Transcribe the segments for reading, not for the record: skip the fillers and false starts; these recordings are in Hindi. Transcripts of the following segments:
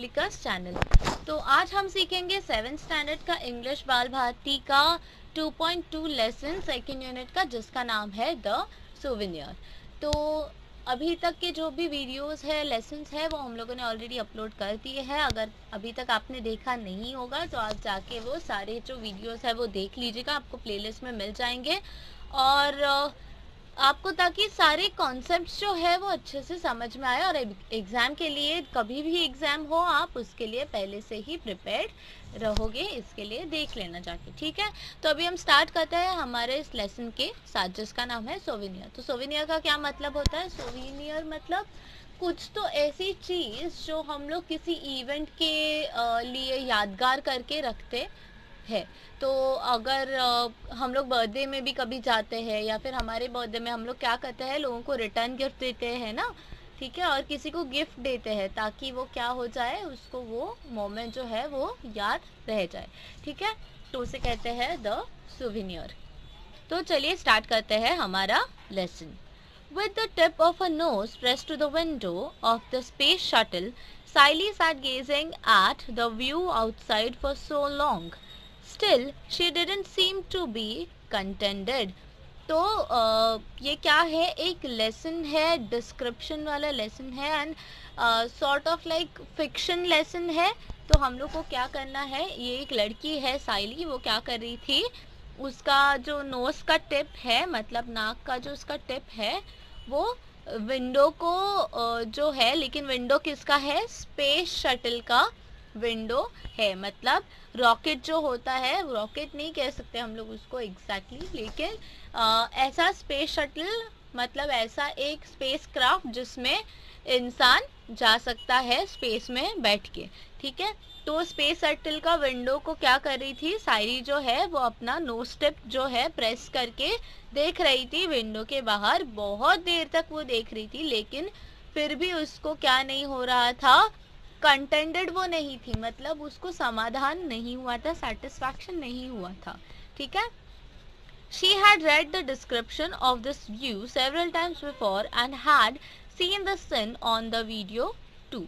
पब्लिकस चैनल। तो आज हम सीखेंगे 7th स्टैंडर्ड का इंग्लिश बाल भारती का 2.2 लेसन सेकेंड यूनिट का, जिसका नाम है द सोविनियर। तो अभी तक के जो भी वीडियोस है, लेसन्स है, वो हम लोगों ने ऑलरेडी अपलोड कर दिए हैं। अगर अभी तक आपने देखा नहीं होगा तो आप जाके वो सारे जो वीडियोस है वो देख लीजिएगा, आपको प्लेलिस्ट में मिल जाएंगे। और आपको ताकि सारे कॉन्सेप्ट्स जो है वो अच्छे से समझ में आए और एग्ज़ाम के लिए, कभी भी एग्ज़ाम हो, आप उसके लिए पहले से ही प्रिपेयर्ड रहोगे। इसके लिए देख लेना जाके, ठीक है। तो अभी हम स्टार्ट करते हैं हमारे इस लेसन के साथ, जिसका नाम है सोविनियर। तो सोविनियर का क्या मतलब होता है? सोविनियर मतलब कुछ तो ऐसी चीज़ जो हम लोग किसी इवेंट के लिए यादगार करके रखते है। तो अगर हम लोग बर्थडे में भी कभी जाते हैं, या फिर हमारे बर्थडे में हम लोग क्या करते हैं, लोगों को रिटर्न गिफ्ट देते हैं ना, ठीक है, और किसी को गिफ्ट देते हैं ताकि वो क्या हो जाए, उसको वो मोमेंट जो है वो याद रह जाए, ठीक है। तो उसे कहते हैं द सुविनियर। तो चलिए स्टार्ट करते हैं हमारा lesson. With the tip of her nose pressed to the window of the space shuttle, Siley sat gazing at the view outside for so long. Still, she didn't seem to be contented. तो ये क्या है, एक लेसन है, डिस्क्रिप्शन वाला लेसन है, and sort of like fiction lesson है। तो हम लोग को क्या करना है, ये एक लड़की है साइली, वो क्या कर रही थी, उसका जो नोज का टिप है, मतलब नाक का जो उसका टिप है, वो विंडो को जो है, लेकिन विंडो किसका है, स्पेस शटल का विंडो है। मतलब रॉकेट जो होता है, रॉकेट नहीं कह सकते हम लोग उसको एग्जैक्टली, लेकिन ऐसा स्पेस शटल, मतलब ऐसा एक स्पेस क्राफ्ट जिसमें इंसान जा सकता है स्पेस में बैठ के, ठीक है। तो स्पेस शटल का विंडो को क्या कर रही थी सायरी जो है, वो अपना नोज टिप जो है प्रेस करके देख रही थी विंडो के बाहर। बहुत देर तक वो देख रही थी, लेकिन फिर भी उसको क्या नहीं हो रहा था, कंटेंटेड वो नहीं थी, मतलब उसको समाधान नहीं हुआ था, सेटिस्फैक्शन नहीं हुआ था, ठीक है। She had read the description of this view several times before and had seen the scene on the video too.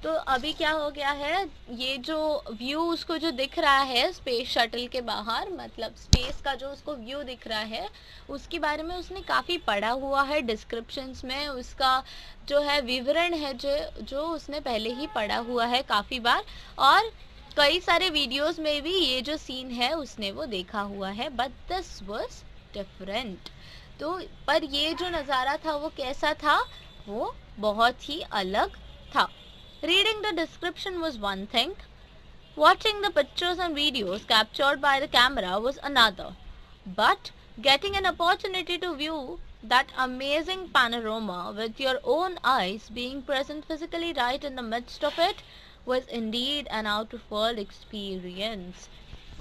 तो अभी क्या हो गया है, ये जो व्यू उसको जो दिख रहा है स्पेस शटल के बाहर, मतलब स्पेस का जो उसको व्यू दिख रहा है, उसके बारे में उसने काफ़ी पढ़ा हुआ है, डिस्क्रिप्शंस में उसका जो है विवरण है, जो उसने पहले ही पढ़ा हुआ है काफ़ी बार, और कई सारे वीडियोस में भी ये जो सीन है उसने वो देखा हुआ है। But this was different. तो पर ये जो नज़ारा था वो कैसा था, वो बहुत ही अलग था। Reading the description was one thing, watching the pictures and videos captured by the camera was another, but getting an opportunity to view that amazing panorama with your own eyes, being present physically right in the midst of it, was indeed an out of world experience.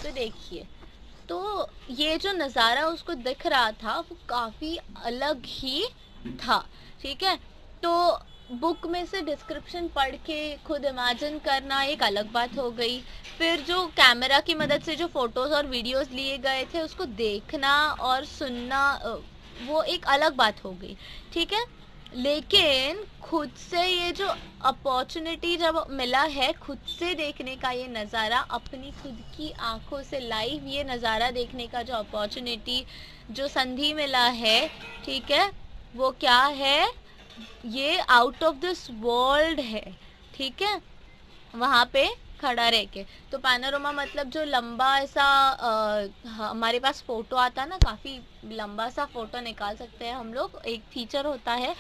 तो देखिए, तो ये जो नज़ारा उसको दिख रहा था वो काफ़ी अलग ही था, ठीक है। तो बुक में से डिस्क्रिप्शन पढ़ के खुद इमेजिन करना एक अलग बात हो गई, फिर जो कैमरा की मदद से जो फोटोज़ और वीडियोस लिए गए थे उसको देखना और सुनना, वो एक अलग बात हो गई, ठीक है। लेकिन खुद से ये जो अपॉर्चुनिटी जब मिला है, खुद से देखने का ये नज़ारा, अपनी खुद की आंखों से लाइव ये नज़ारा देखने का जो अपॉर्चुनिटी, जो संधि मिला है, ठीक है, वो क्या है, ये आउट ऑफ दिस वर्ल्ड है, ठीक है। वहाँ पे खड़ा रह के, तो पैनोरमा मतलब जो लंबा ऐसा हमारे पास फ़ोटो आता है ना, काफ़ी लंबा सा फ़ोटो निकाल सकते हैं हम लोग, एक फीचर होता है,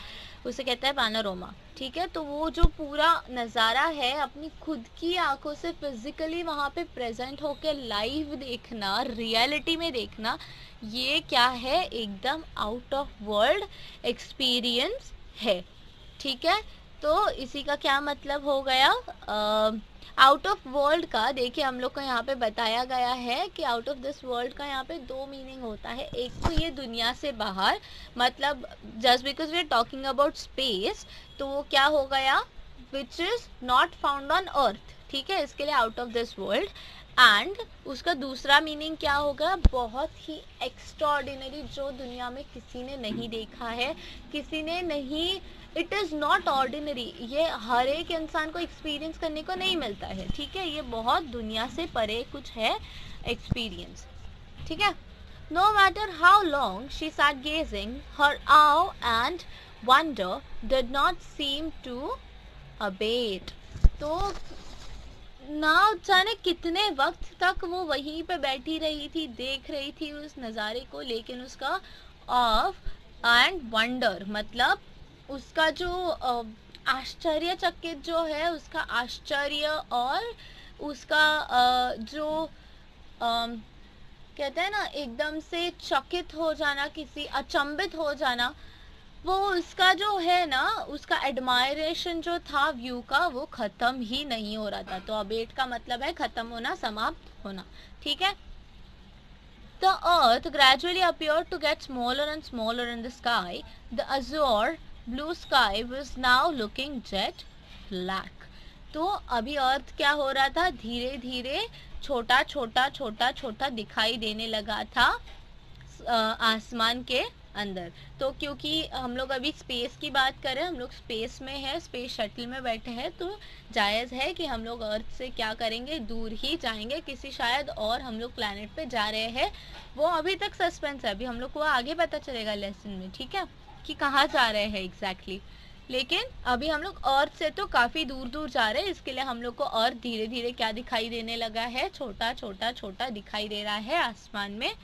उसे कहते हैं पैनोरमा, ठीक है। तो वो जो पूरा नज़ारा है, अपनी खुद की आंखों से फिज़िकली वहाँ पे प्रेजेंट होके लाइव देखना, रियलिटी में देखना, ये क्या है, एकदम आउट ऑफ वर्ल्ड एक्सपीरियंस है, ठीक है। तो इसी का क्या मतलब हो गया, आउट ऑफ वर्ल्ड का देखिए हम लोग को यहाँ पे बताया गया है कि आउट ऑफ दिस वर्ल्ड का यहाँ पे दो मीनिंग होता है। एक तो ये दुनिया से बाहर, मतलब just because we are talking about space, तो वो क्या हो गया, which is not found on earth, ठीक है, इसके लिए out of this world. And उसका दूसरा मीनिंग क्या होगा, बहुत ही एक्स्ट्राऑर्डिनरी, जो दुनिया में किसी ने नहीं देखा है, किसी ने नहीं, इट इज़ नॉट ऑर्डिनरी, ये हर एक इंसान को एक्सपीरियंस करने को नहीं मिलता है, ठीक है, ये बहुत दुनिया से परे कुछ है एक्सपीरियंस, ठीक है। No matter how long she sat gazing, her awe and wonder did not seem to abate. तो ना जाने कितने वक्त तक वो वहीं पे बैठी रही थी, देख रही थी उस नज़ारे को, लेकिन उसका ऑफ एंड वंडर मतलब उसका जो आश्चर्यचकित जो है, उसका आश्चर्य और उसका जो कहते हैं ना एकदम से चकित हो जाना, किसी अचंभित हो जाना, वो उसका जो है ना, उसका एडमायरेशन जो था व्यू का, वो ख़त्म ही नहीं हो रहा था। तो अबेट का मतलब है ख़त्म होना, समाप्त होना, ठीक है। The earth gradually appeared to get smaller and smaller in the sky. The azure blue sky was now looking jet black. तो अभी अर्थ क्या हो रहा था, धीरे धीरे छोटा छोटा छोटा छोटा दिखाई देने लगा था आसमान के अंदर। तो क्योंकि हम लोग अभी स्पेस की बात करें, हम लोग स्पेस में है, स्पेस शटल में बैठे हैं, तो जायज़ है कि हम लोग अर्थ से क्या करेंगे, दूर ही जाएंगे किसी शायद और हम लोग प्लैनेट पे जा रहे हैं। वो अभी तक सस्पेंस है, अभी हम लोग को आगे पता चलेगा लेसन में, ठीक है, कि कहाँ जा रहे हैं एग्जैक्टली। लेकिन अभी हम लोग अर्थ से तो काफ़ी दूर दूर जा रहे हैं, इसके लिए हम लोग को अर्थ धीरे धीरे क्या दिखाई देने लगा है, छोटा छोटा छोटा दिखाई दे रहा है आसमान में,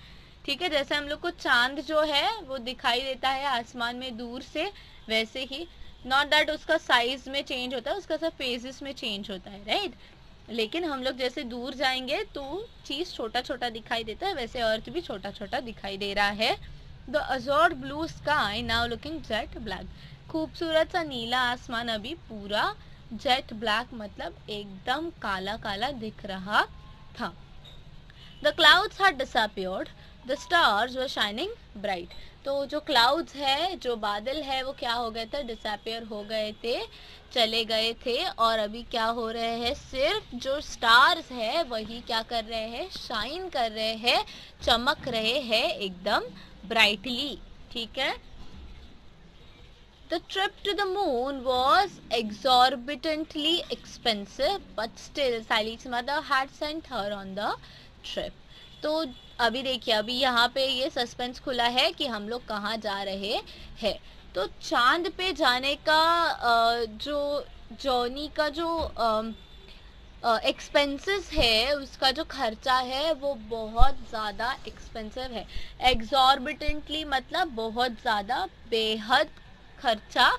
ठीक है। जैसे हम लोग को चांद जो है वो दिखाई देता है आसमान में दूर से, वैसे ही, नॉट दैट उसका साइज में चेंज होता है, उसका सब फेजेस में चेंज होता है, राइट। लेकिन हम लोग जैसे दूर जाएंगे तो चीज़ छोटा छोटा दिखाई देता है, वैसे अर्थ भी छोटा छोटा दिखाई दे रहा है। The azured blue sky now looking jet black. खूबसूरत सा नीला आसमान अभी पूरा जेट ब्लैक मतलब एकदम काला काला दिख रहा था। The clouds had disappeared, the stars were shining bright. तो जो क्लाउड्स है, जो बादल है, वो क्या हो गए थे, डिसअपियर हो गए थे, चले गए थे, और अभी क्या हो रहे हैं, सिर्फ जो स्टार्स है वही क्या कर रहे हैं, शाइन कर रहे हैं, चमक रहे हैं एकदम ब्राइटली, ठीक है। The trip to the moon was exorbitantly expensive, but still Sali's mother had sent her on the trip. तो अभी देखिए, अभी यहाँ पे ये सस्पेंस खुला है कि हम लोग कहाँ जा रहे हैं। तो चांद पे जाने का जो जर्नी का जो एक्सपेंसेस है, उसका जो खर्चा है वो बहुत ज़्यादा एक्सपेंसिव है। एग्जॉर्बिटेंटली मतलब बहुत ज़्यादा, बेहद खर्चा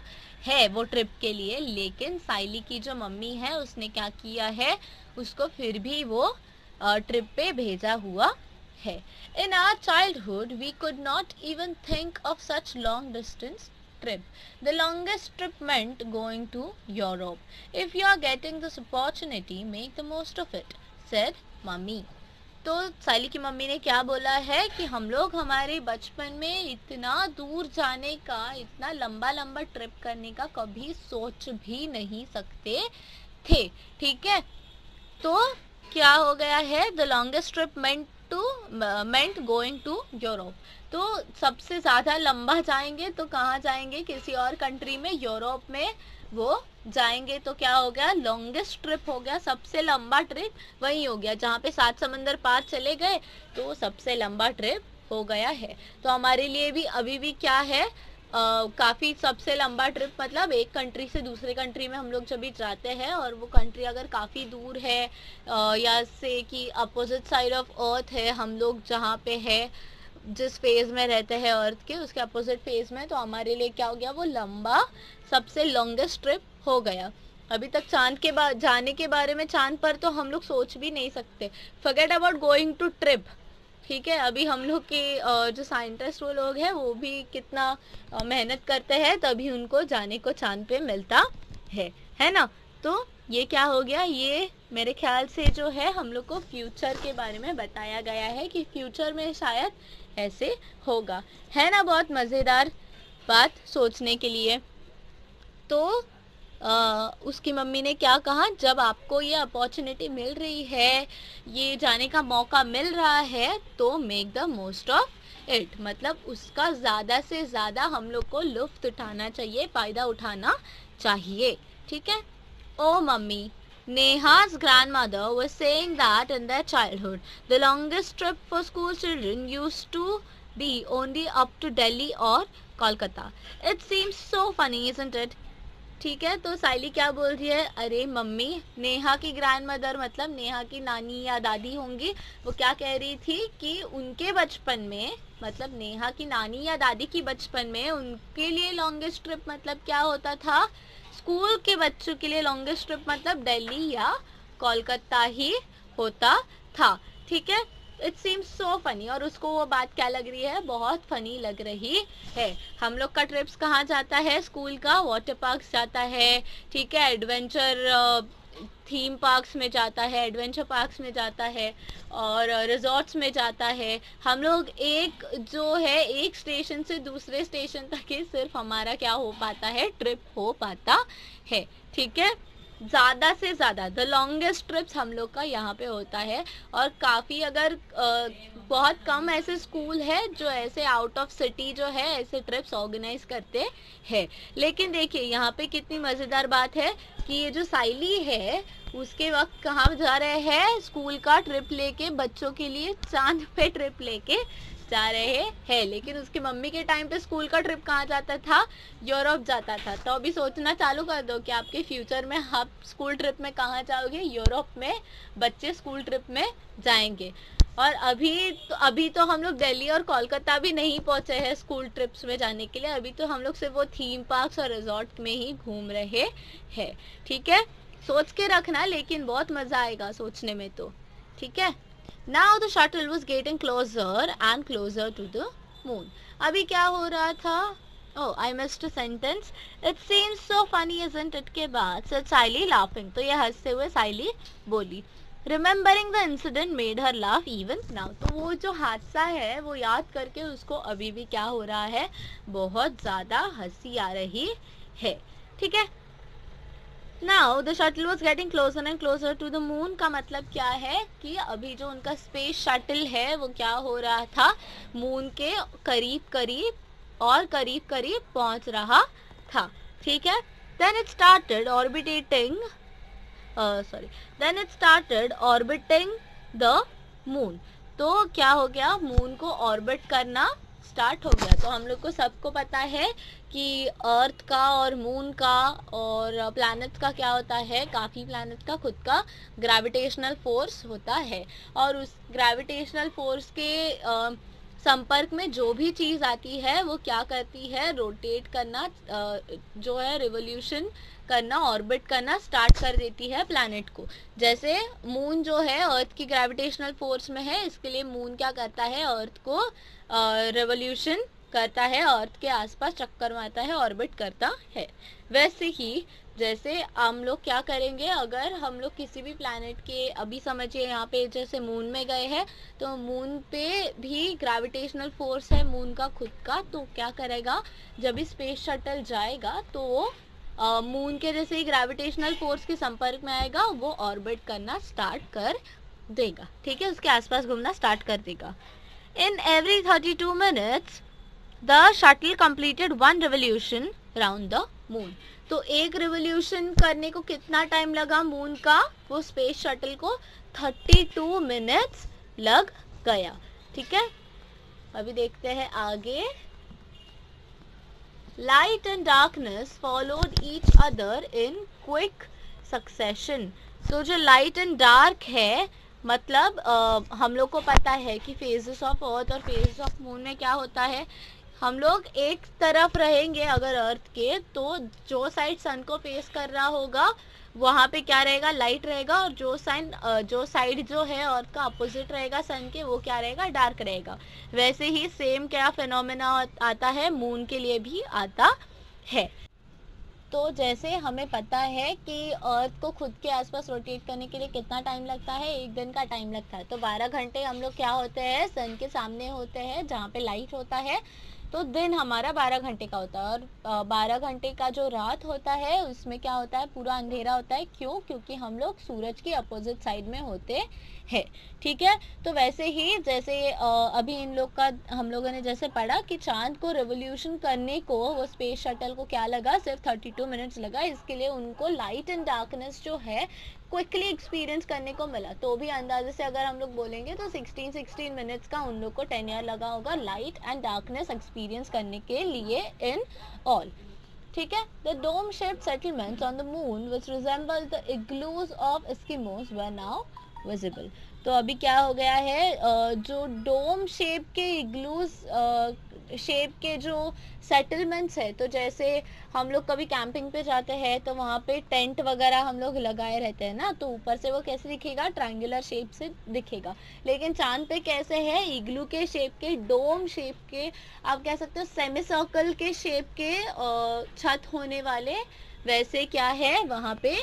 है वो ट्रिप के लिए। लेकिन साइली की जो मम्मी है उसने क्या किया है, उसको फिर भी वो ट्रिप पे भेजा हुआ है। In our childhood we could not even think of such long distance trip. The longest trip meant going to Europe. If you are getting this opportunity, make the most of it, said mummy. तो साली की मम्मी ने क्या बोला है कि हम लोग हमारे बचपन में इतना दूर जाने का, इतना लंबा लंबा ट्रिप करने का कभी सोच भी नहीं सकते थे, ठीक है। तो क्या हो गया है, the longest trip meant going to Europe. तो सबसे ज़्यादा लंबा जाएंगे तो कहाँ जाएंगे, किसी और कंट्री में, यूरोप में वो जाएंगे। तो क्या हो गया, लॉन्गेस्ट ट्रिप हो गया, सबसे लंबा ट्रिप वही हो गया, जहाँ पे 7 समंदर पार चले गए, तो सबसे लंबा ट्रिप हो गया है। तो हमारे लिए भी अभी भी क्या है, काफ़ी सबसे लंबा ट्रिप मतलब एक कंट्री से दूसरे कंट्री में हम लोग जब भी जाते हैं और वो कंट्री अगर काफ़ी दूर है, या से कि अपोजिट साइड ऑफ अर्थ है, हम लोग जहाँ पे है, जिस फेज़ में रहते हैं अर्थ के, उसके अपोजिट फेज़ में, तो हमारे लिए क्या हो गया, वो लंबा सबसे लॉन्गेस्ट ट्रिप हो गया। अभी तक चांद के जाने के बारे में, चांद पर तो हम लोग सोच भी नहीं सकते, forget about going to trip, ठीक है। अभी हम लोग के जो साइंटिस्ट वो लोग हैं वो भी कितना मेहनत करते हैं, तभी उनको जाने को चांद पे मिलता है ना। तो ये क्या हो गया, ये मेरे ख्याल से जो है हम लोग को फ्यूचर के बारे में बताया गया है कि फ्यूचर में शायद ऐसे होगा, है ना। बहुत मज़ेदार बात सोचने के लिए। तो उसकी मम्मी ने क्या कहा, जब आपको ये अपॉर्चुनिटी मिल रही है, ये जाने का मौका मिल रहा है, तो make the most of it, मतलब उसका ज़्यादा से ज़्यादा हम लोग को लुफ्त उठाना चाहिए, फ़ायदा उठाना चाहिए, ठीक है। ओ mummy, Neha's grandmother was saying that in their childhood, the longest trip for school children used to be only up to Delhi or Kolkata. It seems so funny, isn't it? ठीक है, तो साइली क्या बोल रही है, अरे मम्मी, नेहा की ग्रैंड मदर मतलब नेहा की नानी या दादी होंगी, वो क्या कह रही थी कि उनके बचपन में, मतलब नेहा की नानी या दादी की बचपन में उनके लिए लॉन्गेस्ट ट्रिप मतलब क्या होता था, स्कूल के बच्चों के लिए लॉन्गेस्ट ट्रिप मतलब दिल्ली या कोलकाता ही होता था, ठीक है। इट सीम्स सो फनी, और उसको वो बात क्या लग रही है, बहुत फनी लग रही है। हम लोग का ट्रिप्स कहाँ जाता है, स्कूल का वाटर पार्क्स जाता है, ठीक है, एडवेंचर थीम पार्क्स में जाता है, एडवेंचर पार्क्स में जाता है, और रिजॉर्ट्स में जाता है। हम लोग एक जो है एक स्टेशन से दूसरे स्टेशन तक ही सिर्फ हमारा क्या हो पाता है, ट्रिप हो पाता है, ठीक है। ज़्यादा से ज़्यादा द लॉन्गेस्ट ट्रिप्स हम लोग का यहाँ पे होता है, और काफ़ी अगर बहुत कम ऐसे स्कूल है जो ऐसे आउट ऑफ सिटी जो है ऐसे ट्रिप्स ऑर्गेनाइज करते हैं। लेकिन देखिए यहाँ पे कितनी मज़ेदार बात है कि ये जो साइली है उसके वक्त कहाँ जा रहे हैं, स्कूल का ट्रिप लेके, बच्चों के लिए चांद पे ट्रिप लेके जा रहे हैं। लेकिन उसकी मम्मी के टाइम पे स्कूल का ट्रिप कहाँ जाता था, यूरोप जाता था। तो अभी सोचना चालू कर दो कि आपके फ्यूचर में आप स्कूल ट्रिप में कहाँ जाओगे, यूरोप में बच्चे स्कूल ट्रिप में जाएंगे। और अभी तो हम लोग दिल्ली और कोलकाता भी नहीं पहुंचे हैं स्कूल ट्रिप्स में जाने के लिए, अभी तो हम लोग सिर्फ वो थीम पार्क्स और रिजॉर्ट में ही घूम रहे हैं, ठीक है। सोच के रखना, लेकिन बहुत मजा आएगा सोचने में, तो ठीक है। Now the shuttle was getting closer and closer to the moon. अभी क्या हो रहा था, oh I missed a sentence. It seems so funny, isn't it? के बाद said Siley laughing. तो ये हंसते हुए साइली बोली, Remembering the incident made her laugh even now. तो वो जो हादसा है वो याद करके उसको अभी भी क्या हो रहा है, बहुत ज़्यादा हंसी आ रही है, ठीक है। Now the shuttle was getting closer and closer to the moon का मतलब क्या है कि अभी जो उनका स्पेस शटल है वो क्या हो रहा था, मून के करीब करीब और करीब करीब पहुंच रहा था, ठीक है। Then it started orbiting then it started orbiting the moon. तो क्या हो गया, मून को ऑर्बिट करना स्टार्ट हो गया। तो हम लोग को सबको पता है कि अर्थ का और मून का और प्लैनेट का क्या होता है, काफ़ी प्लैनेट का खुद का ग्रेविटेशनल फोर्स होता है, और उस ग्रेविटेशनल फोर्स के संपर्क में जो भी चीज़ आती है वो क्या करती है, रोटेट करना, जो है रिवोल्यूशन करना, ऑर्बिट करना स्टार्ट कर देती है प्लैनेट को। जैसे मून जो है अर्थ की ग्रेविटेशनल फोर्स में है, इसके लिए मून क्या करता है, अर्थ को रिवोल्यूशन करता है, अर्थ के आसपास चक्कर मारता है, ऑर्बिट करता है। वैसे ही जैसे हम लोग क्या करेंगे, अगर हम लोग किसी भी प्लैनेट के, अभी समझिए यहाँ पे जैसे मून में गए हैं, तो मून पे भी ग्रेविटेशनल फोर्स है मून का खुद का, तो क्या करेगा, जब भी स्पेस शटल जाएगा तो वो मून के जैसे ही ग्रेविटेशनल फोर्स के संपर्क में आएगा, वो ऑर्बिट करना स्टार्ट कर देगा, ठीक है, उसके आसपास घूमना स्टार्ट कर देगा। In every 32 minutes the shuttle completed 1 revolution round the moon. तो एक रिवोल्यूशन करने को कितना टाइम लगा मून का, वो स्पेस शटल को 32 मिनट्स लग गया, ठीक है। अभी देखते हैं आगे। Light and darkness followed each other in quick succession. तो जो लाइट एंड डार्क है, मतलब हम लोग को पता है कि फेजेस ऑफ अर्थ और फेजेस ऑफ मून में क्या होता है, हम लोग एक तरफ रहेंगे अगर अर्थ के, तो जो साइड सन को फेस कर रहा होगा वहाँ पे क्या रहेगा, लाइट रहेगा, और जो साइड जो है अर्थ का अपोजिट रहेगा सन के, वो क्या रहेगा, डार्क रहेगा। वैसे ही सेम क्या फिनोमेना आता है, मून के लिए भी आता है। तो जैसे हमें पता है कि अर्थ को खुद के आसपास रोटेट करने के लिए कितना टाइम लगता है, 1 दिन का टाइम लगता है। तो 12 घंटे हम लोग क्या होते हैं, सन के सामने होते हैं जहाँ पे लाइट होता है, तो दिन हमारा 12 घंटे का होता है, और 12 घंटे का जो रात होता है उसमें क्या होता है, पूरा अंधेरा होता है। क्यों? क्योंकि हम लोग सूरज की अपोजिट साइड में होते हैं, ठीक है। तो वैसे ही जैसे अभी हम लोगों ने जैसे पढ़ा कि चांद को रिवोल्यूशन करने को, वो स्पेस शटल को क्या लगा, सिर्फ 32 मिनट्स लगा। इसके लिए उनको लाइट एंड डार्कनेस जो है क्विकली एक्सपीरियंस करने को मिला। तो भी अंदाजे से अगर हम लोग बोलेंगे तो 16 मिनट्स का उन लोग को 10 ईयर लगा होगा लाइट एंड डार्कनेस एक्सपीरियंस करने के लिए इन ऑल, ठीक है। The dome shaped settlements on the moon which resemble the igloos of Eskimos were now visible. तो अभी क्या हो गया है, जो डोम शेप के इग्लूज शेप के जो सेटलमेंट्स है, तो जैसे हम लोग कभी कैंपिंग पे जाते हैं तो वहाँ पे टेंट वगैरह हम लोग लगाए रहते हैं ना, तो ऊपर से वो कैसे दिखेगा, ट्रायंगुलर शेप से दिखेगा। लेकिन चांद पे कैसे है, इग्लू के शेप के, डोम शेप के, आप कह सकते हो सेमी सर्कल के शेप के छत होने वाले, वैसे क्या है वहाँ पे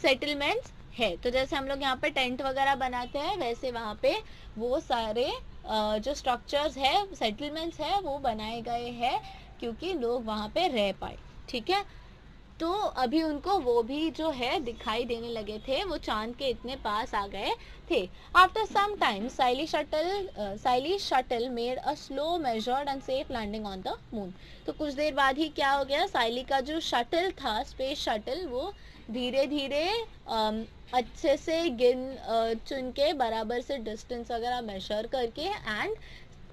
सेटलमेंट्स है। तो जैसे हम लोग यहाँ पे टेंट वगैरह बनाते हैं, वैसे वहाँ पे वो सारे जो स्ट्रक्चर्स है, सेटलमेंट्स है, वो बनाए गए हैं क्योंकि लोग वहाँ पे रह पाए, ठीक है। तो अभी उनको वो भी जो है दिखाई देने लगे थे, वो चांद के इतने पास आ गए थे। After some time saily shuttle made a slow measured and safe landing on the moon. तो कुछ देर बाद ही क्या हो गया, साइली का जो शटल था, स्पेस शटल, वो धीरे धीरे अच्छे से चुन के बराबर से डिस्टेंस वगैरह मेजर करके एंड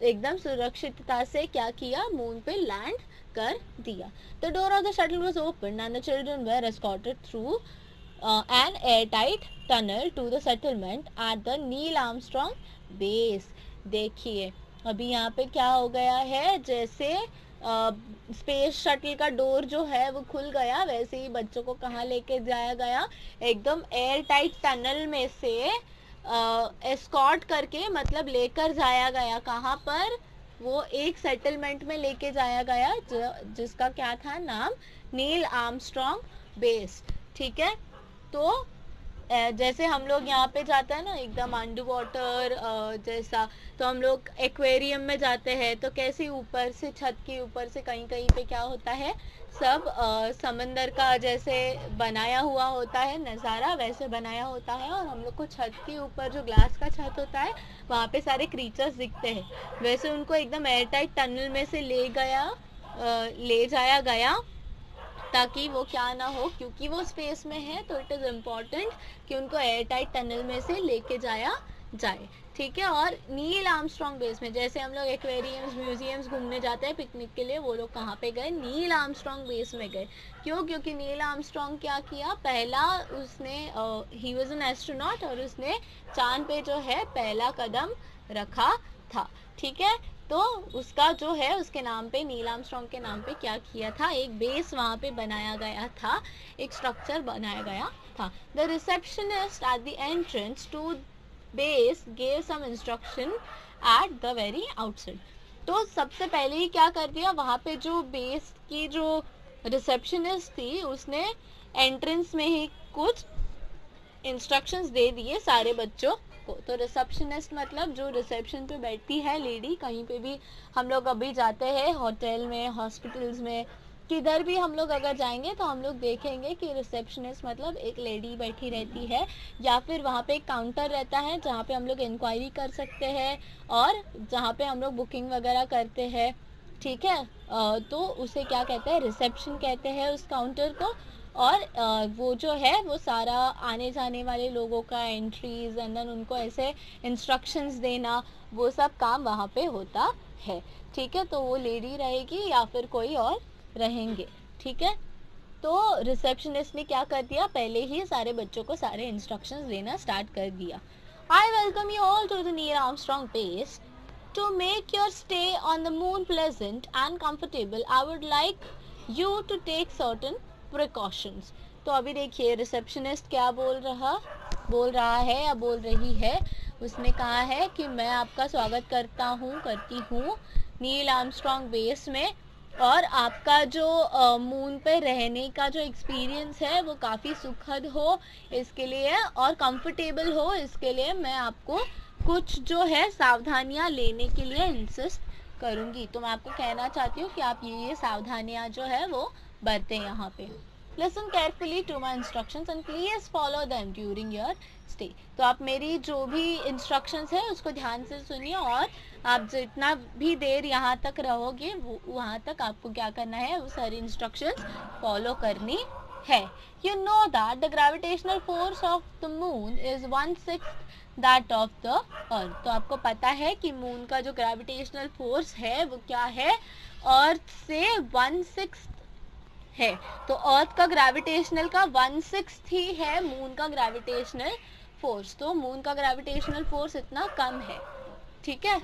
एकदम सुरक्षितता से क्या किया, मून पे लैंड कर दिया। The door of the shuttle was opened and the children were escorted through an airtight tunnel to the settlement at the Neil Armstrong base। देखिए अभी यहाँ पे क्या हो गया है, जैसे स्पेस शटल का डोर जो है वो खुल गया, वैसे ही बच्चों को कहाँ लेके जाया गया, एकदम एयर टाइट टनल में से एस्कॉर्ट करके, मतलब लेकर जाया गया। कहाँ पर, वो एक सेटलमेंट में लेके जाया गया जिसका क्या था नाम, नील आर्मस्ट्रॉन्ग बेस, ठीक है। तो जैसे हम लोग यहाँ पे जाते हैं ना एकदम अंडर वाटर जैसा, तो हम लोग एक्वेरियम में जाते हैं तो कैसे ऊपर से, छत के ऊपर से कहीं कहीं पे क्या होता है, सब समंदर का जैसे बनाया हुआ होता है नज़ारा, वैसे बनाया होता है, और हम लोग को छत के ऊपर जो ग्लास का छत होता है वहाँ पे सारे क्रीचर्स दिखते हैं। वैसे उनको एकदम एयरटाइट टनल में से ले जाया गया ताकि वो क्या ना हो, क्योंकि वो स्पेस में है तो इट इज़ इम्पॉर्टेंट कि उनको एयरटाइट टनल में से लेके जाया जाए, ठीक है। और नील आर्मस्ट्रॉन्ग बेस में, जैसे हम लोग एक्वेरियम्स, म्यूजियम्स घूमने जाते हैं पिकनिक के लिए, वो लोग कहाँ पे गए, नील आर्मस्ट्रॉन्ग बेस में गए। क्यों? क्योंकि नील आर्मस्ट्रॉन्ग क्या किया, पहला उसने ही वाज एन एस्ट्रोनॉट, और उसने चांद पे जो है पहला कदम रखा था, ठीक है। तो उसका जो है, उसके नाम पे, नील आर्मस्ट्रॉन्ग के नाम पे क्या किया था, एक बेस वहाँ पे बनाया गया था, एक स्ट्रक्चर बनाया गया था। The receptionist at the entrance to base gave some instruction at the very outside. तो सबसे पहले ही क्या कर दिया, वहाँ पे जो बेस की जो रिसेप्शनिस्ट थी उसने एंट्रेंस में ही कुछ इंस्ट्रक्शंस दे दिए सारे बच्चों को। तो रिसेप्शनिस्ट मतलब जो रिसेप्शन पे बैठती है लेडी, कहीं पे भी हम लोग अभी जाते हैं, होटल में, हॉस्पिटल्स में, किधर भी हम लोग अगर जाएंगे तो हम लोग देखेंगे कि रिसेप्शनिस्ट मतलब एक लेडी बैठी रहती है, या फिर वहाँ पे एक काउंटर रहता है जहाँ पे हम लोग इंक्वायरी कर सकते हैं और जहाँ पे हम लोग बुकिंग वगैरह करते हैं, ठीक है। तो उसे क्या कहते हैं, रिसेप्शन कहते हैं उस काउंटर को। और वो जो है वो सारा आने जाने वाले लोगों का एंट्रीज एंड देन उनको ऐसे इंस्ट्रक्शंस देना, वो सब काम वहाँ पे होता है, ठीक है। तो वो लेडी रहेगी या फिर कोई और रहेंगे, ठीक है। तो रिसेप्शनिस्ट ने क्या कर दिया, पहले ही सारे बच्चों को सारे इंस्ट्रक्शंस देना स्टार्ट कर दिया। I welcome you all to the Neil Armstrong base. To make your stay on the moon pleasant and comfortable, I would like you to take certain precautions। तो अभी देखिए रिसेप्शनिस्ट क्या बोल रहा है या बोल रही है। उसने कहा है कि मैं आपका स्वागत करती हूँ नील आर्मस्ट्रॉन्ग बेस में, और आपका जो मून पे रहने का जो एक्सपीरियंस है वो काफ़ी सुखद हो इसके लिए, और कंफर्टेबल हो इसके लिए मैं आपको कुछ जो है सावधानियां लेने के लिए इंसिस्ट करूँगी। तो मैं आपको कहना चाहती हूँ कि आप ये सावधानियाँ जो है वो बरतें यहाँ पे। Listen carefully to my instructions and please follow them during your stay. तो आप मेरी जो भी instructions है उसको ध्यान से सुनिए और आप जितना भी देर यहाँ तक रहोगे वहाँ तक आपको क्या करना है, वो सारी instructions follow करनी है. You know that the gravitational force of the moon is 1/6 that of the earth. तो आपको पता है कि मून का जो ग्रेविटेशनल फोर्स है वो क्या है, अर्थ से 1/6 है. तो अर्थ का ग्रेविटेशनल का 1/6 ही है मून का ग्रेविटेशनल फोर्स. तो मून का ग्रेविटेशनल फोर्स इतना कम है. ठीक है.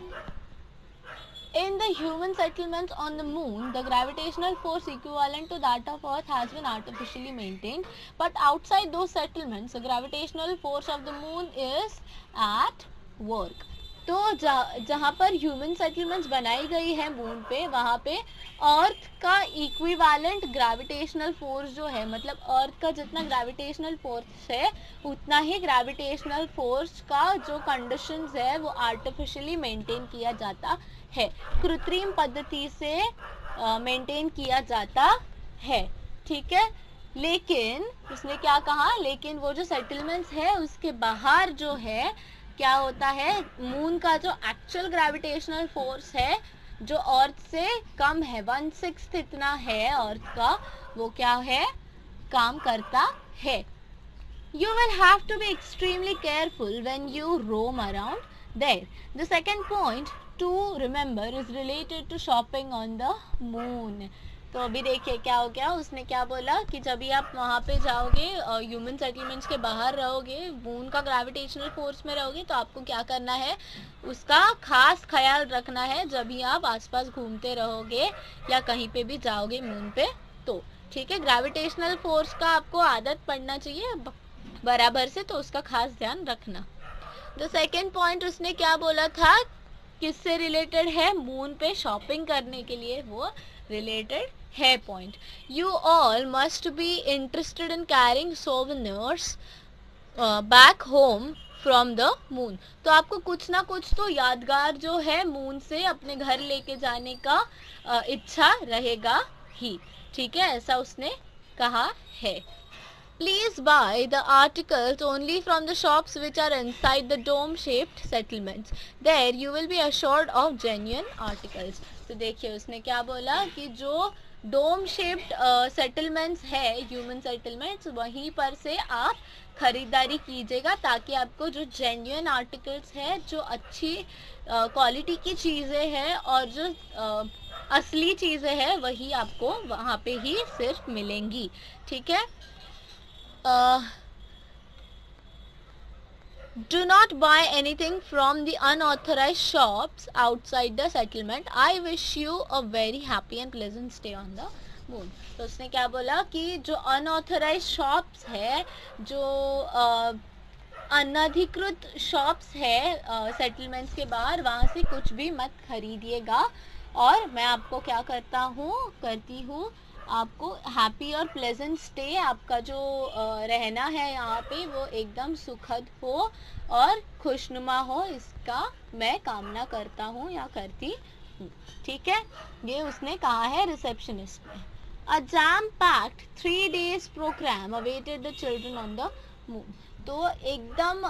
In the human settlements on the moon, the gravitational force equivalent to that of Earth has been artificially maintained. But outside those settlements, the gravitational force of the moon is at work. तो जहाँ पर ह्यूमन सेटलमेंट्स बनाई गई है मून पे, वहाँ पे अर्थ का इक्विवेलेंट ग्रेविटेशनल फोर्स जो है, मतलब अर्थ का जितना ग्रेविटेशनल फोर्स है उतना ही ग्रेविटेशनल फोर्स का जो कंडीशंस है वो आर्टिफिशियली मेंटेन किया जाता है, कृत्रिम पद्धति से मेंटेन किया जाता है. ठीक है. लेकिन उसने क्या कहा, लेकिन वो जो सेटलमेंट्स है उसके बाहर जो है क्या होता है, मून का जो एक्चुअल ग्रेविटेशनल फोर्स है जो अर्थ से कम है, 1/6 इतना है अर्थ का, वो क्या है, काम करता है. You will have to be extremely careful when you roam around there. The second point to remember is related to shopping on the moon. तो अभी देखिए क्या हो गया, उसने क्या बोला कि जब भी आप वहाँ पे जाओगे, ह्यूमन सेटलमेंट्स के बाहर रहोगे, मून का ग्रेविटेशनल फोर्स में रहोगे, तो आपको क्या करना है, उसका खास ख्याल रखना है जब भी आप आसपास घूमते रहोगे या कहीं पे भी जाओगे मून पे. तो ठीक है, ग्रेविटेशनल फोर्स का आपको आदत पड़ना चाहिए बराबर से, तो उसका खास ध्यान रखना. द सेकेंड पॉइंट उसने क्या बोला था, किससे रिलेटेड है, मून पे शॉपिंग करने के लिए वो रिलेटेड है point. You all must be interested in carrying souvenirs back home from the moon. तो आपको कुछ ना कुछ तो यादगार जो है मून से अपने घर लेके जाने का इच्छा रहेगा ही. ठीक है, ऐसा उसने कहा है. Please buy the articles only from the shops which are inside the dome-shaped settlements. There you will be assured of genuine articles. तो देखिए उसने क्या बोला कि जो डोम शेप्ड सेटलमेंट्स है, ह्यूमन सेटलमेंट्स, वहीं पर से आप खरीदारी कीजिएगा ताकि आपको जो जेन्युइन आर्टिकल्स है, जो अच्छी क्वालिटी की चीज़ें हैं और जो असली चीज़ें हैं वही आपको वहाँ पे ही सिर्फ मिलेंगी. ठीक है. Do not buy anything from the unauthorized shops outside the settlement. I wish you a very happy and pleasant stay on the moon. तो उसने क्या बोला कि जो unauthorized shops है, जो अनधिकृत शॉप्स है सेटलमेंट्स के बाहर, वहाँ से कुछ भी मत खरीदिएगा. और मैं आपको क्या करती हूँ, आपको हैप्पी और प्लेजेंट स्टे, आपका जो रहना है यहाँ पे वो एकदम सुखद हो और खुशनुमा हो, इसका मैं कामना करता हूँ या करती हूँ. ठीक है, ये उसने कहा है रिसेप्शनिस्ट में. A jam packed 3 days programme awaited the children on the moon. तो एकदम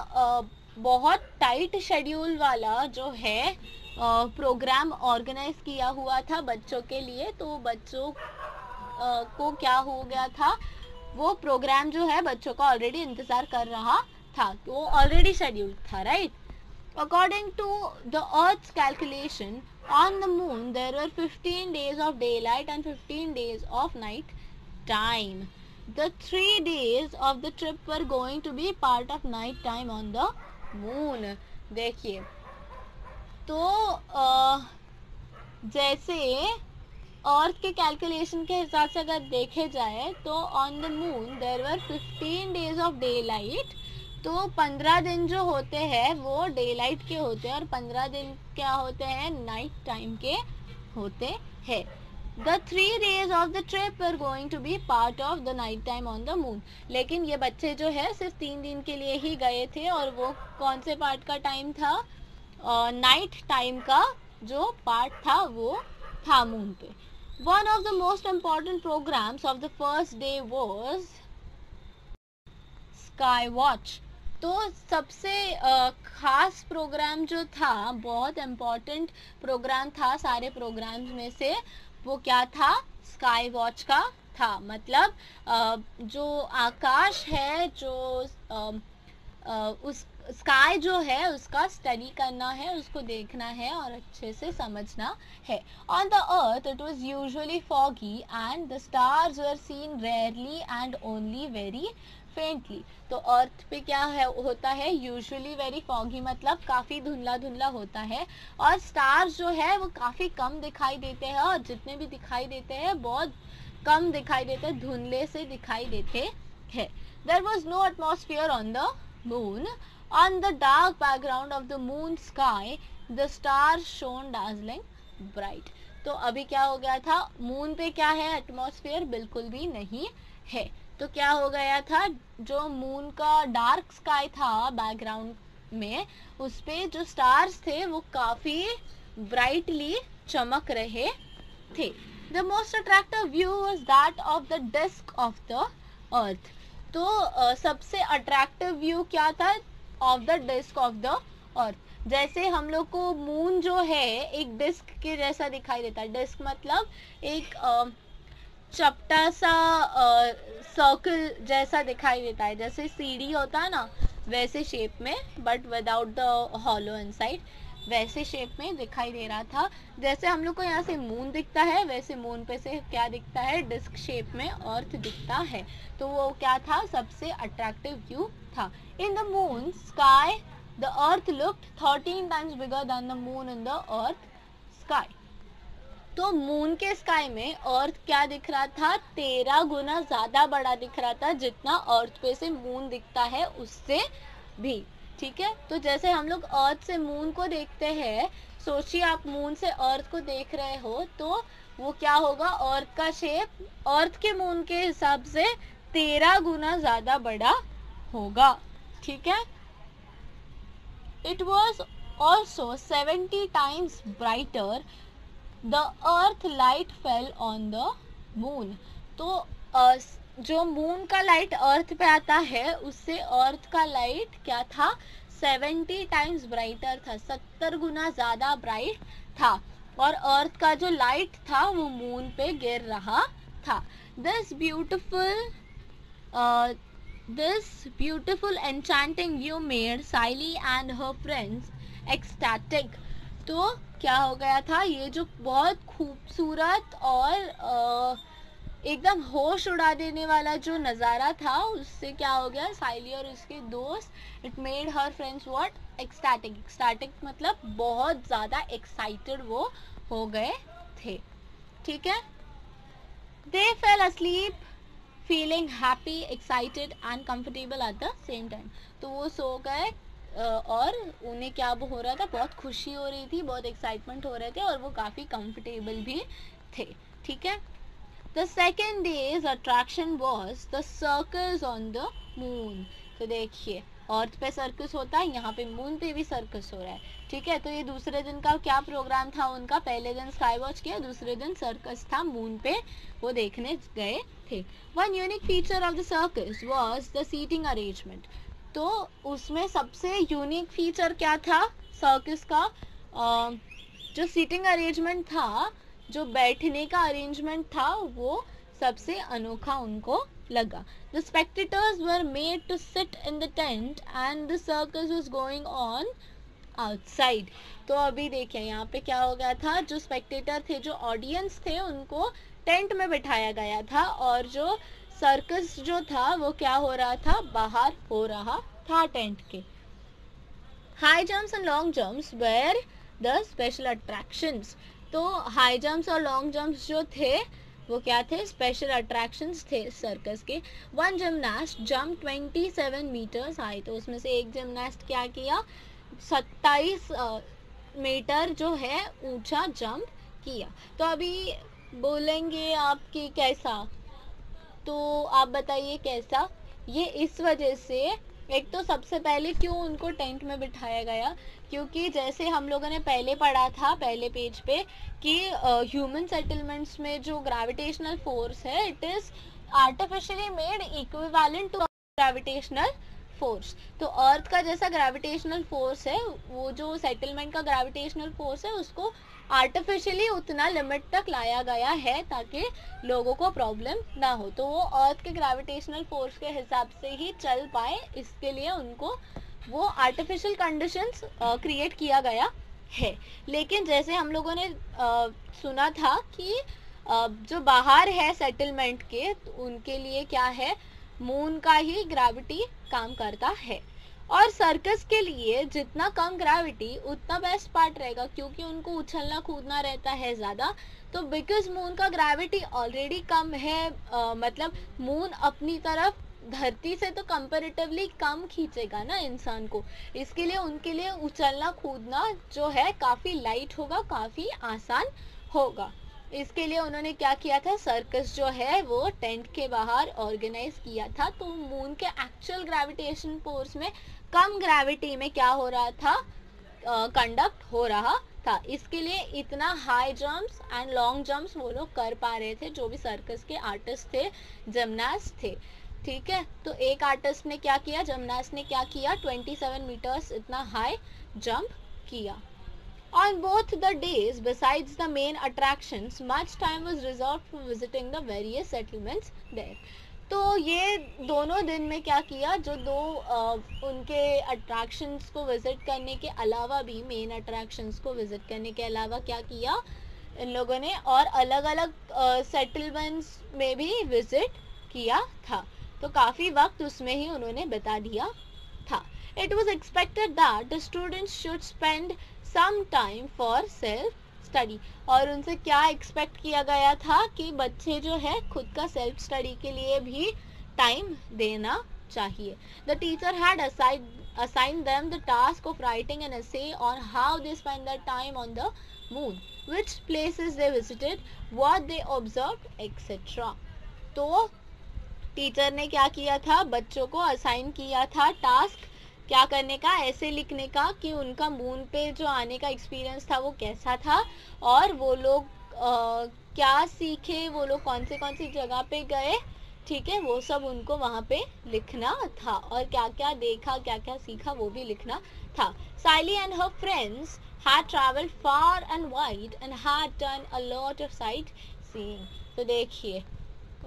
बहुत टाइट शेड्यूल वाला जो है प्रोग्राम ऑर्गेनाइज किया हुआ था बच्चों के लिए. तो बच्चों को क्या हो गया था, वो प्रोग्राम जो है बच्चों का ऑलरेडी इंतजार कर रहा था, तो वो ऑलरेडी शेड्यूल था, right. According to the earth's calculation on the moon there were 15 days of day light and 15 days of night time. The 3 days of the trip were going to be part of night time on the moon. देखिए तो जैसे अर्थ के कैलकुलेशन के हिसाब से अगर देखे जाए तो on the moon there were 15 days of day light. तो 15 दिन जो होते हैं वो डे लाइट के होते हैं और 15 दिन क्या होते हैं, नाइट टाइम के होते हैं. The 3 days of the trip were going to be part of the night time on the moon. लेकिन ये बच्चे जो है सिर्फ 3 दिन के लिए ही गए थे और वो कौन से पार्ट का टाइम था, नाइट टाइम का जो पार्ट था वो था मून पे। One of the most important programs of the first day was sky watch. तो सबसे खास प्रोग्राम जो था, बहुत इम्पॉर्टेंट प्रोग्राम था सारे प्रोग्राम्स में से, वो क्या था? स्काई वॉच का था। मतलब जो आकाश है, जो उस स्काई जो है उसका स्टडी करना है, उसको देखना है और अच्छे से समझना है। On the earth it was usually foggy and the stars were seen rarely and only very faintly. तो अर्थ पे क्या है होता है? यूजुअली वेरी फॉगी, मतलब काफ़ी धुंधला धुंधला होता है, और स्टार्स जो है वो काफ़ी कम दिखाई देते हैं, और जितने भी दिखाई देते हैं बहुत कम दिखाई देते हैं, धुंधले से दिखाई देते हैं। There was no atmosphere on the moon. On the dark background of the moon sky, the stars shone dazzling bright. तो अभी क्या हो गया था? मून पे क्या है? एटमॉस्फेयर बिल्कुल भी नहीं है। तो क्या हो गया था? जो मून का डार्क स्काई था बैकग्राउंड में, उस पे जो स्टार्स थे वो काफ़ी ब्राइटली चमक रहे थे। The most attractive view was that of the disk of the earth. तो सबसे अट्रैक्टिव व्यू क्या था? Of the disc of the earth. जैसे हम लोग को मून जो है एक डिस्क के जैसा दिखाई देता है। डिस्क मतलब एक चपटा सा सर्कल जैसा दिखाई देता है, जैसे सीढ़ी होता है ना, वैसे शेप में, but without the hollow inside, वैसे शेप में दिखाई दे रहा था। जैसे हम लोग को यहाँ से मून दिखता है, वैसे मून पे से क्या दिखता है? डिस्क शेप में अर्थ दिखता है। तो वो क्या था? सबसे अट्रैक्टिव व्यू था। In the moon sky the earth looked 13 times bigger than the moon in the earth sky. तो मून के स्काई में अर्थ क्या दिख रहा था? 13 गुना ज़्यादा बड़ा दिख रहा था, जितना अर्थ पे से मून दिखता है उससे भी। ठीक है, तो जैसे हम लोग अर्थ से मून को देखते हैं, सोचिए आप मून से अर्थ को देख रहे हो, तो वो क्या होगा? अर्थ का शेप अर्थ के मून के हिसाब से 13 गुना ज़्यादा बड़ा होगा। ठीक है, it was also 70 times brighter the earth light fell on the moon. तो जो मून का लाइट अर्थ पे आता है, उससे अर्थ का लाइट क्या था? 70 टाइम्स ब्राइटर था, 70 गुना ज़्यादा ब्राइट था, और अर्थ का जो लाइट था वो मून पे गिर रहा था। This beautiful enchanting view made Saili and her friends ecstatic. तो क्या हो गया था? ये जो बहुत खूबसूरत और एकदम होश उड़ा देने वाला जो नज़ारा था, उससे क्या हो गया? साइली और उसके दोस्त, it made her friends what? Ecstatic. Ecstatic मतलब बहुत ज़्यादा एक्साइटेड वो हो गए थे। ठीक है, they fell asleep feeling happy, excited and comfortable at the same time. तो वो सो गए और उन्हें क्या हो रहा था? बहुत खुशी हो रही थी, बहुत एक्साइटमेंट हो रहे थे, और वो काफ़ी कंफर्टेबल भी थे। ठीक है, the second days attraction was the circus on the moon. तो देखिए, अर्थ पे सर्कस होता है, यहाँ पे मून पे भी सर्कस हो रहा है। ठीक है, तो ये दूसरे दिन का क्या प्रोग्राम था उनका? पहले दिन स्काई वॉच किया, दूसरे दिन सर्कस था मून पे, वो देखने गए थे। One unique feature of the circus was the seating arrangement. तो उसमें सबसे यूनिक फीचर क्या था सर्कस का? जो सीटिंग अरेंजमेंट था, जो बैठने का अरेंजमेंट था, वो सबसे अनोखा उनको लगा। The spectators were made to sit in the tent and the circus was going on outside. तो अभी देखिए यहाँ पे क्या हो गया था? जो स्पेक्टेटर थे, जो ऑडियंस थे, उनको टेंट में बिठाया गया था, और जो सर्कस जो था वो क्या हो रहा था? बाहर हो रहा था टेंट के। High jumps and long jumps were the special attractions. तो हाई जंप्स और लॉन्ग जंप्स जो थे वो क्या थे? स्पेशल अट्रैक्शंस थे सर्कस के। One gymnast jump 27 meters high. तो उसमें से एक जिमनास्ट क्या किया? 27 मीटर जो है ऊंचा जंप किया। तो अभी बोलेंगे आप कि कैसा? तो आप बताइए कैसा? ये इस वजह से एक तो सबसे पहले क्यों उनको टेंट में बिठाया गया, क्योंकि जैसे हम लोगों ने पहले पढ़ा था पहले पेज पे कि ह्यूमन सेटलमेंट्स में जो ग्रेविटेशनल फोर्स है it is artificially made equivalent to gravitational force. तो अर्थ का जैसा ग्रेविटेशनल फोर्स है, वो जो सेटलमेंट का ग्रेविटेशनल फोर्स है उसको आर्टिफिशियली उतना लिमिट तक लाया गया है ताकि लोगों को प्रॉब्लम ना हो, तो वो अर्थ के ग्रेविटेशनल फोर्स के हिसाब से ही चल पाए, इसके लिए उनको वो आर्टिफिशियल कंडीशंस क्रिएट किया गया है। लेकिन जैसे हम लोगों ने सुना था कि जो बाहर है सेटलमेंट के, तो उनके लिए क्या है, मून का ही ग्रेविटी काम करता है। और सर्कस के लिए जितना कम ग्रेविटी उतना बेस्ट पार्ट रहेगा, क्योंकि उनको उछलना कूदना रहता है ज़्यादा। तो बिकॉज मून का ग्रेविटी ऑलरेडी कम है, मतलब मून अपनी तरफ धरती से तो कंपैरेटिवली कम खींचेगा ना इंसान को, इसके लिए उनके लिए उछलना कूदना जो है काफ़ी लाइट होगा, काफ़ी आसान होगा। इसके लिए उन्होंने क्या किया था, सर्कस जो है वो टेंट के बाहर ऑर्गेनाइज किया था। तो मून के एक्चुअल ग्रेविटेशन फोर्स में कम ग्रेविटी में क्या हो रहा था, कंडक्ट हो रहा था। इसके लिए इतना high jumps and long jumps वो लोग कर पा रहे थे, जो भी सर्कस के आर्टिस्ट थे, जिमनास्ट थे। ठीक है, तो एक आर्टिस्ट ने क्या किया, जिमनास्ट ने क्या किया, 27 मीटर्स इतना हाई जंप किया। On both the days, besides the main attractions, much time was reserved for visiting the various settlements there. तो ये दोनों दिन में क्या किया, जो दो उनके अट्रैक्शंस को विज़िट करने के अलावा भी, मेन अट्रैक्शंस को विज़िट करने के अलावा क्या किया इन लोगों ने, और अलग अलग सेटलमेंट्स में भी विज़िट किया था। तो काफ़ी वक्त उसमें ही उन्होंने बिता दिया था। It was expected that the students should spend some time for self study, और उनसे क्या एक्सपेक्ट किया गया था कि बच्चे जो है खुद का सेल्फ स्टडी के लिए भी टाइम देना चाहिए। The teacher had assigned them the task of writing an essay on how they spent their time on the moon, which places they visited, what they observed, etc. तो टीचर ने क्या किया था, बच्चों को असाइन किया था टास्क क्या करने का, ऐसे लिखने का कि उनका मून पे जो आने का एक्सपीरियंस था वो कैसा था, और वो लोग क्या सीखे, वो लोग कौन सी जगह पे गए, ठीक है, वो सब उनको वहाँ पे लिखना था, और क्या क्या देखा, क्या क्या सीखा, वो भी लिखना था। Saili and her friends had traveled far and wide and had done a lot of sight seeing. तो देखिए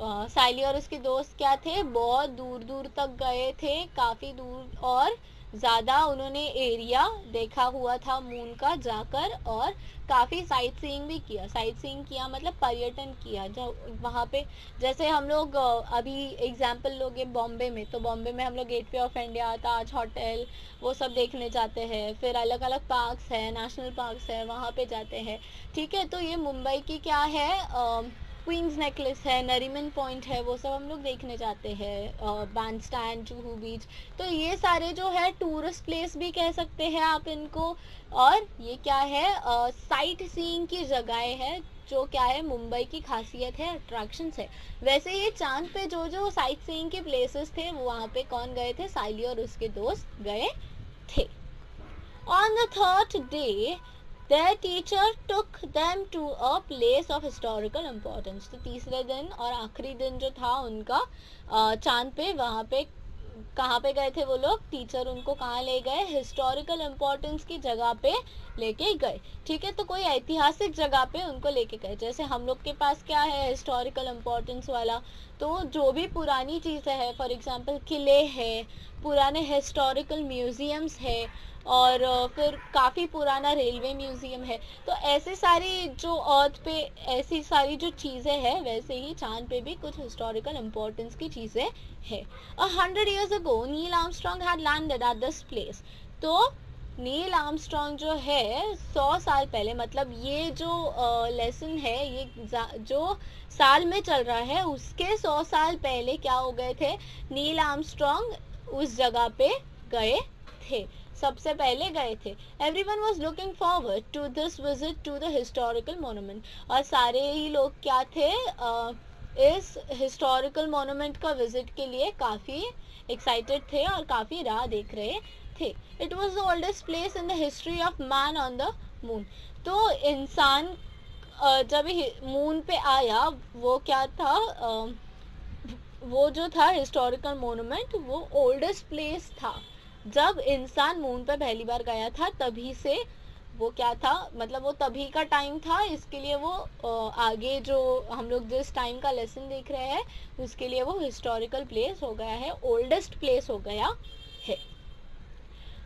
साइली और उसके दोस्त क्या थे, बहुत दूर दूर तक गए थे, काफ़ी दूर, और ज़्यादा उन्होंने एरिया देखा हुआ था मून का जाकर, और काफ़ी साइट सीइंग भी किया। साइट सीइंग किया मतलब पर्यटन किया, जब वहाँ पे जैसे हम लोग अभी एग्जाम्पल लोगे बॉम्बे में, तो बॉम्बे में हम लोग gateway of India, Taj hotel, वो सब देखने जाते हैं। फिर अलग अलग पार्क्स है, नेशनल पार्क्स है, वहाँ पे जाते हैं। ठीक है, तो ये मुंबई की क्या है, क्वींस नेकलेस है, नरीमन पॉइंट है, वो सब हम लोग देखने जाते हैं, बैंड स्टैंड, जुहू बीच। तो ये सारे जो है टूरिस्ट प्लेस भी कह सकते हैं आप इनको, और ये क्या है, साइट सीइंग की जगहें है, जो क्या है मुंबई की खासियत है, अट्रैक्शंस है। वैसे ये चांद पे जो जो साइट सीइंग के प्लेसेस थे, वो वहाँ पे कौन गए थे, साइली और उसके दोस्त गए थे। On the third day, their teacher took them to a place of historical importance. तो तीसरे दिन और आखिरी दिन जो था उनका चांद पे, वहाँ पे कहाँ पे गए थे वो लोग, टीचर उनको कहाँ ले गए, हिस्टोरिकल इम्पोर्टेंस की जगह पे लेके गए। ठीक है, तो कोई ऐतिहासिक जगह पे उनको लेके गए। जैसे हम लोग के पास क्या है हिस्टोरिकल इम्पोर्टेंस वाला, तो जो भी पुरानी चीज़ें हैं, फॉर एग्जांपल किले हैं, पुराने हिस्टोरिकल म्यूजियम्स है, और फिर काफ़ी पुराना रेलवे म्यूज़ियम है। तो ऐसे सारी जो अर्थ पे ऐसी सारी जो चीज़ें हैं, वैसे ही चांद पे भी कुछ हिस्टोरिकल इम्पोर्टेंस की चीज़ें हैं। 100 years ago, Neil Armstrong had landed at this place. तो नील आर्मस्ट्रॉन्ग जो है 100 साल पहले, मतलब ये जो लेसन है ये जो साल में चल रहा है उसके 100 साल पहले क्या हो गए थे, नील आर्मस्ट्रॉन्ग उस जगह पे गए थे, सबसे पहले गए थे। Everyone was looking forward to this visit to the historical monument, और सारे ही लोग क्या थे, इस हिस्टोरिकल मोनूमेंट का विजिट के लिए काफ़ी एक्साइटेड थे और काफ़ी राह देख रहे थे. It was the oldest place in the history of man on the moon. तो इंसान जब मून पे आया वो क्या था, वो जो था हिस्टोरिकल मोनूमेंट वो ओल्डेस्ट प्लेस था. जब इंसान मून पे पहली बार गया था तभी से वो क्या था, मतलब वो तभी का टाइम था. इसके लिए वो आगे जो हम लोग जिस टाइम का लेसन देख रहे हैं उसके लिए वो हिस्टोरिकल प्लेस हो गया है, ओल्डेस्ट प्लेस हो गया है.